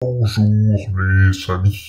Bonjour les amis.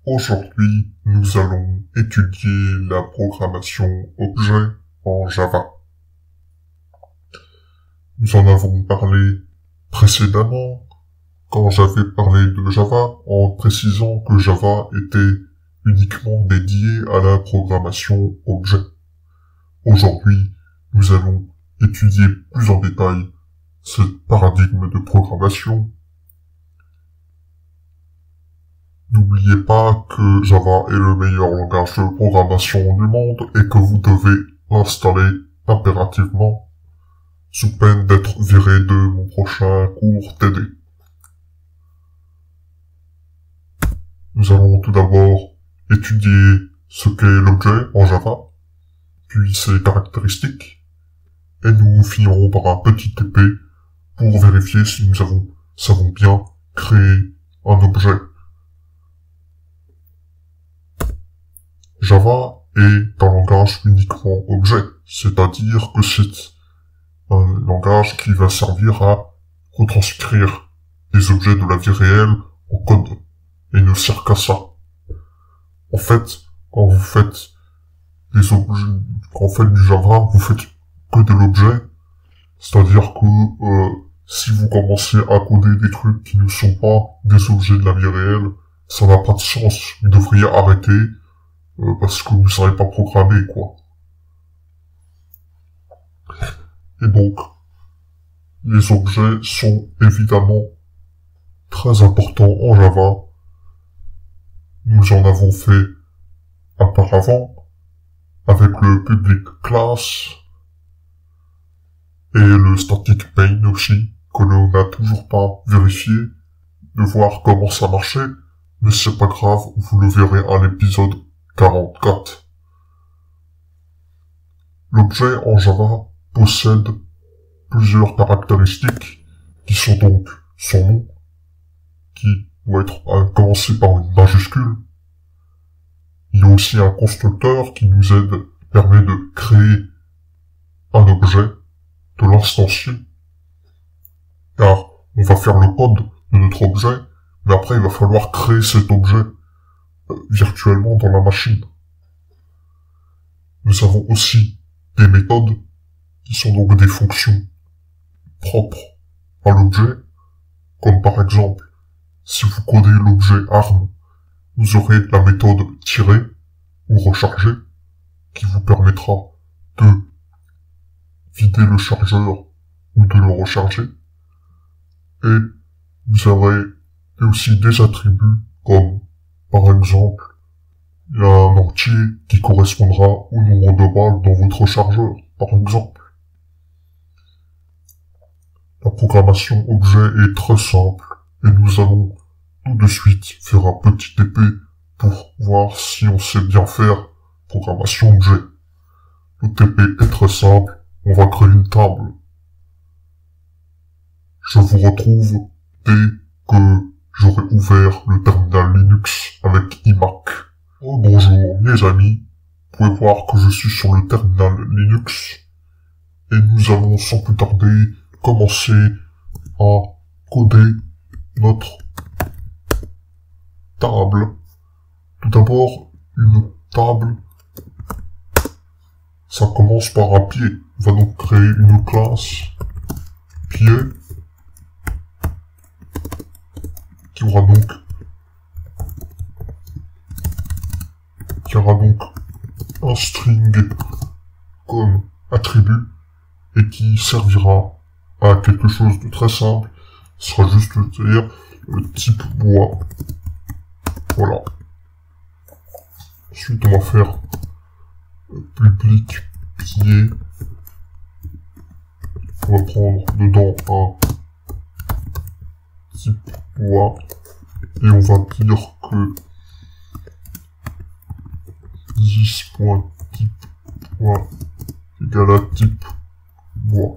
Aujourd'hui, nous allons étudier la programmation objet en Java. Nous en avons parlé précédemment quand j'avais parlé de Java en précisant que Java était uniquement dédié à la programmation objet. Aujourd'hui, nous allons étudier plus en détail ce paradigme de programmation. N'oubliez pas que Java est le meilleur langage de programmation du monde et que vous devez l'installer impérativement, sous peine d'être viré de mon prochain cours TD. Nous allons tout d'abord étudier ce qu'est l'objet en Java, puis ses caractéristiques, et nous finirons par un petit TP pour vérifier si nous savons bien créer un objet. Java est un langage uniquement objet, c'est-à-dire que c'est un langage qui va servir à retranscrire des objets de la vie réelle en code, et ne sert qu'à ça. En fait, quand vous faites des objets, quand vous faites du Java, vous faites que de l'objet, c'est-à-dire que si vous commencez à coder des trucs qui ne sont pas des objets de la vie réelle, ça n'a pas de sens. Vous devriez arrêter parce que vous ne savez pas programmer, quoi. Et donc, les objets sont évidemment très importants en Java. Nous en avons fait auparavant avec le public class et le static main aussi, que l'on n'a toujours pas vérifié, de voir comment ça marchait, mais c'est pas grave, vous le verrez à l'épisode 44. L'objet en Java possède plusieurs caractéristiques qui sont donc son nom, qui doit être commencé par une majuscule. Il y a aussi un constructeur qui nous permet de créer un objet, de l'instancier, car on va faire le code de notre objet, mais après il va falloir créer cet objet virtuellement dans la machine. Nous avons aussi des méthodes qui sont donc des fonctions propres à l'objet, comme par exemple, si vous codez l'objet arme, vous aurez la méthode tirer ou recharger qui vous permettra de vider le chargeur ou de le recharger. Et vous aurez aussi des attributs comme par exemple, il y a un entier qui correspondra au nombre de balles dans votre chargeur, par exemple. La programmation objet est très simple, et nous allons tout de suite faire un petit TP pour voir si on sait bien faire programmation objet. Le TP est très simple, on va créer une table. Je vous retrouve dès que j'aurai ouvert le terminal Linux avec iMac. Oh, bonjour les amis, vous pouvez voir que je suis sur le terminal Linux et nous allons sans plus tarder commencer à coder notre table. Tout d'abord, une table, ça commence par un pied. On va donc créer une classe pied qui aura donc un string comme attribut et qui servira à quelque chose de très simple. Ce sera juste dire le type bois. Voilà. Ensuite, on va faire public pied. On va prendre dedans un type bois et on va dire que 10.type bois égale à type bois,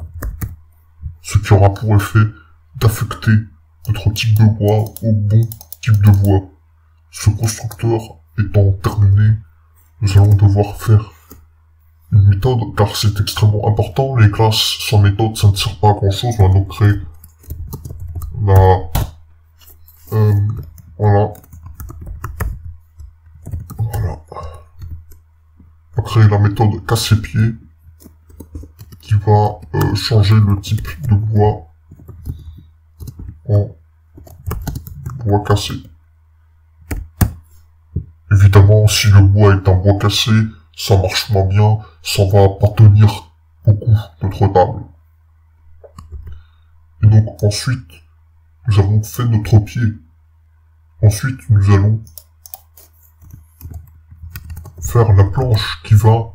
ce qui aura pour effet d'affecter notre type de bois au bon type de bois. Ce constructeur étant terminé, nous allons devoir faire une méthode, car c'est extrêmement important. Les classes sans méthode, ça ne sert pas à grand chose. On va donc créer la Voilà. Voilà. On va créer la méthode casser-pied qui va changer le type de bois en bois cassé. Évidemment, si le bois est un bois cassé, ça marche moins bien, ça va pas tenir beaucoup notre table. Et donc ensuite, nous avons fait notre pied. Ensuite, nous allons faire la planche qui va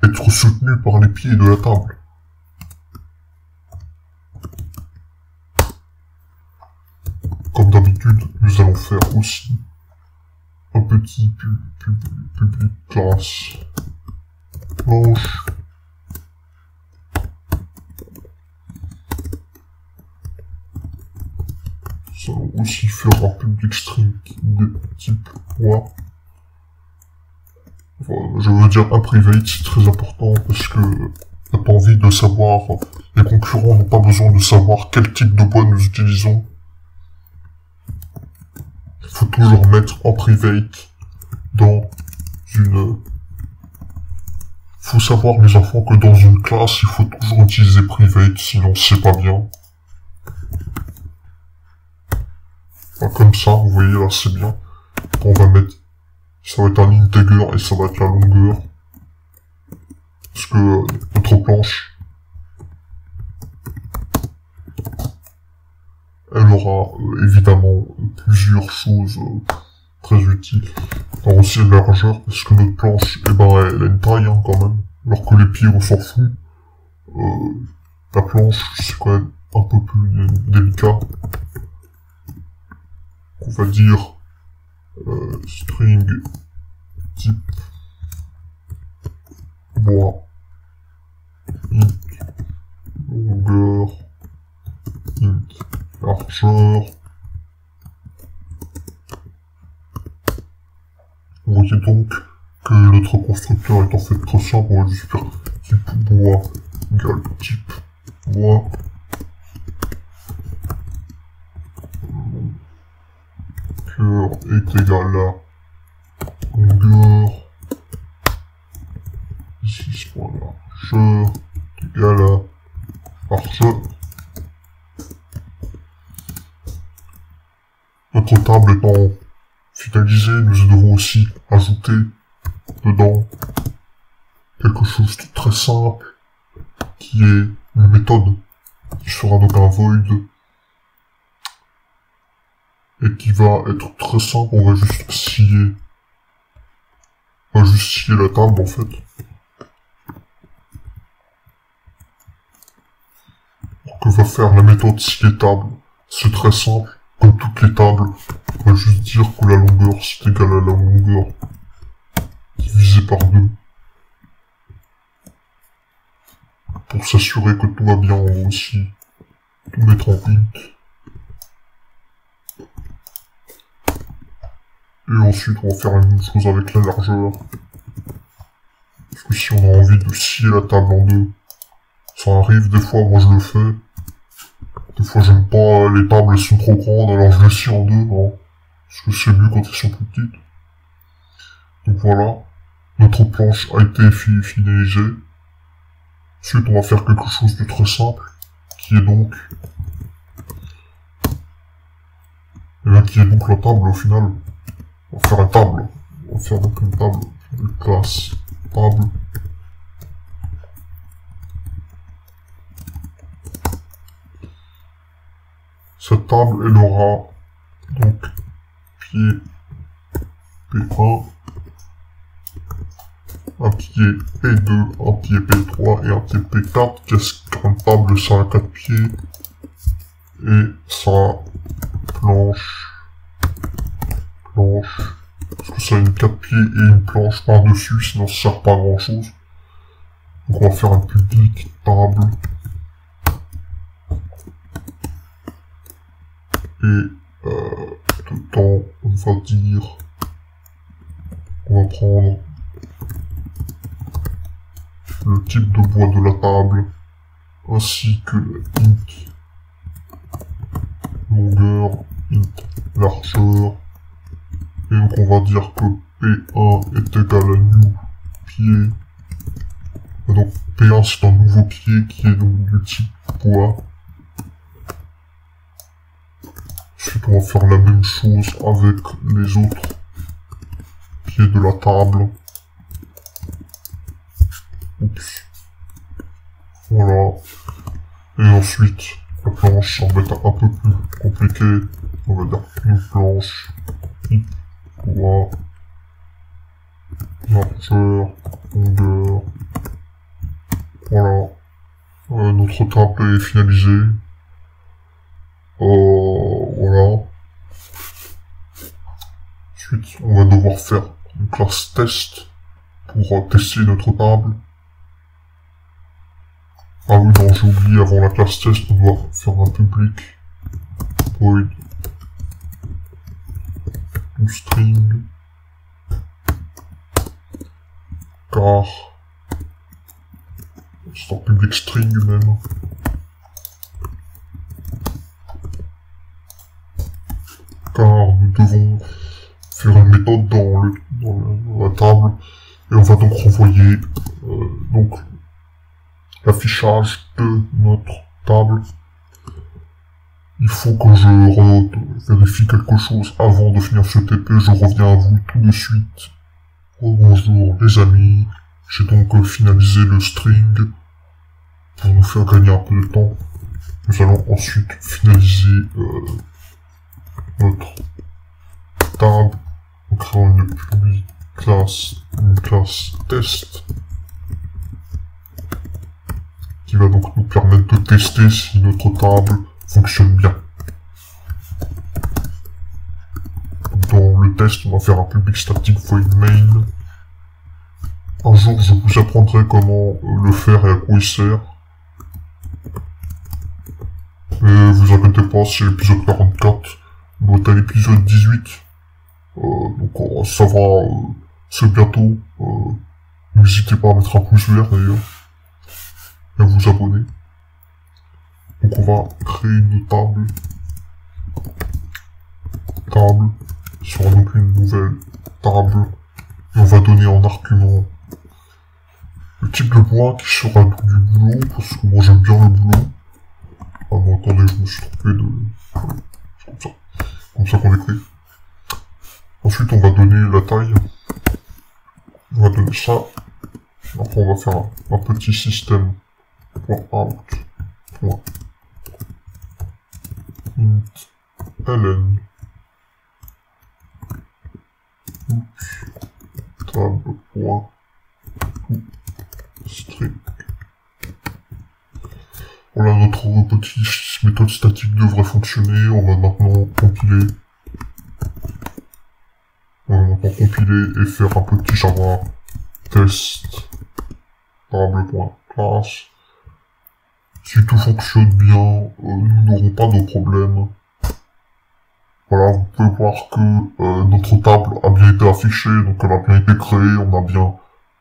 être soutenue par les pieds de la table. Comme d'habitude, nous allons faire aussi un petit public classe planche. Nous allons aussi faire un public string de type bois. Enfin, je veux dire un private, c'est très important parce que t'as pas envie de savoir, les concurrents n'ont pas besoin de savoir quel type de bois nous utilisons. Il faut toujours mettre en private dans une... Faut savoir, mes enfants, que dans une classe, il faut toujours utiliser private, sinon c'est pas bien. Enfin, comme ça, vous voyez là, c'est bien. On va mettre... Ça va être un integer et ça va être la longueur. Parce que notre planche, elle aura évidemment plusieurs choses très utiles. Alors aussi la largeur, parce que notre planche, eh ben, elle a une taille hein, quand même. Alors que les pieds, on s'en fout. La planche, c'est quand même un peu plus délicat. On va dire string type bois int longueur int largeur. Vous voyez donc que notre constructeur est en fait très simple. On va juste faire type bois égale type bois. Longueur est égal à longueur. Ici, c'est largeur est égal à largeur. Notre table étant finalisée, nous devons aussi ajouter dedans quelque chose de très simple, qui est une méthode, qui sera donc un void, et qui va être très simple. On va juste scier. On va juste scier la table en fait. Que va faire la méthode scier table? C'est très simple. Comme toutes les tables, on va juste dire que la longueur c'est égal à la longueur divisé par 2. Pour s'assurer que tout va bien, on va aussi tout mettre en int. Et ensuite, on va faire la même chose avec la largeur. Parce que si on a envie de scier la table en deux, ça arrive des fois, moi je le fais. Des fois j'aime pas, les tables elles sont trop grandes, alors je les scie en deux, hein, parce que c'est mieux quand elles sont plus petites. Donc voilà, notre planche a été finalisée. Ensuite on va faire quelque chose de très simple, qui est donc... Et là qui est donc la table au final. On va faire une table. On va faire donc une table, une classe table. Cette table, elle aura donc pied P1, un pied P2, un pied P3 et un pied P4. Qu'est-ce qu'une table? Ça a 4 pieds. Et ça planche. Parce que ça a une 4 pieds et une planche par-dessus, sinon ça sert pas à grand chose. Donc on va faire un public table. Et dedans, on va dire, on va prendre le type de bois de la table, ainsi que le int longueur int largeur. Et donc on va dire que P1 est égal à new pied. Et donc P1 c'est un nouveau pied qui est donc du type poids. Ensuite on va faire la même chose avec les autres pieds de la table. Oups. Voilà. Et ensuite, la planche, ça va être un peu plus compliqué. On va dire une planche, type poids, largeur, longueur. Voilà. Notre table est finalisée. Voilà. Ensuite, on va devoir faire une classe test pour tester notre table. Ah oui, non, j'ai oublié, avant la classe test, on doit faire un public void toString car c'est un public string même. Car nous devons faire une méthode dans la table et on va donc renvoyer donc l'affichage de notre table. Il faut que je vérifie quelque chose avant de finir ce TP. Je reviens à vous tout de suite. Bonjour les amis. J'ai donc finalisé le string pour nous faire gagner un peu de temps. Nous allons ensuite finaliser notre table en créant une classe test qui va donc nous permettre de tester si notre table fonctionne bien. Dans le test, on va faire un public static void main. Un jour, je vous apprendrai comment le faire et à quoi il sert. Et vous inquiétez pas, c'est l'épisode 44. On doit être à l'épisode 18. Donc ça va, c'est bientôt. N'hésitez pas à mettre un pouce vert d'ailleurs. Et à vous abonner. Donc on va créer une table. Sur donc une nouvelle table. Et on va donner en argument le type de bois qui sera du boulot, parce que moi j'aime bien le boulot. Ah non, attendez, je me suis trompé de... C'est comme ça qu'on écrit. Ensuite on va donner la taille. On va donner ça. Après on va faire un petit système. .out. int ln table. String. Voilà, notre petite méthode statique devrait fonctionner. On va maintenant compiler. Et faire un petit Java test table.class. Si tout fonctionne bien, nous n'aurons pas de problème. Voilà, vous pouvez voir que notre table a bien été affichée, donc elle a bien été créée, on a bien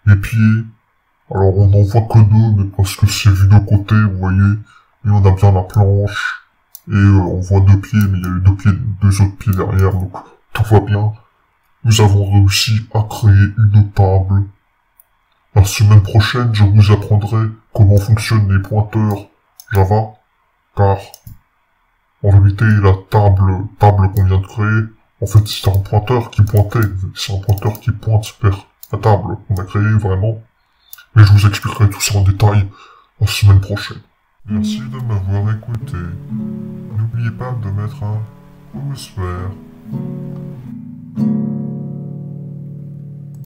les pieds. Alors on n'en voit que deux, mais parce que c'est vu de côté, vous voyez, et on a bien la planche, et on voit deux pieds, mais il y a eu deux autres pieds derrière, donc tout va bien. Nous avons réussi à créer une table. La semaine prochaine, je vous apprendrai comment fonctionnent les pointeurs Java, car en réalité, la table qu'on vient de créer, en fait, c'est un pointeur qui pointait, c'est un pointeur qui pointe vers la table qu'on a créée vraiment. Mais je vous expliquerai tout ça en détail la semaine prochaine. Merci de m'avoir écouté. N'oubliez pas de mettre un pouce vert.